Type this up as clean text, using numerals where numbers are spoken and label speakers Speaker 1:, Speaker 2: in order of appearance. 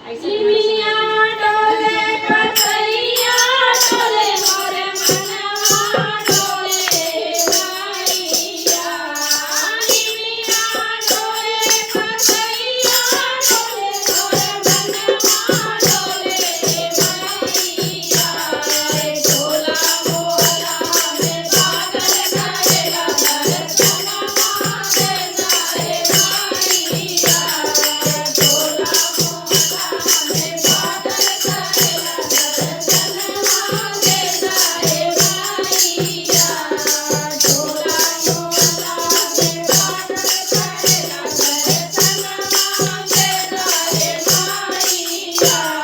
Speaker 1: લીલિયા ડોલે કથૈયા ડોલે મોરે મનવા ડોલે મૈયા લીલિયા ડોલે કથૈયા ડોલે મોરે મનવા ડોલે મૈયા ઢોલા મોલા મે પાગલ કરેલા દર્શનમાં દેના રે મૈયા ઢોલા Yeah.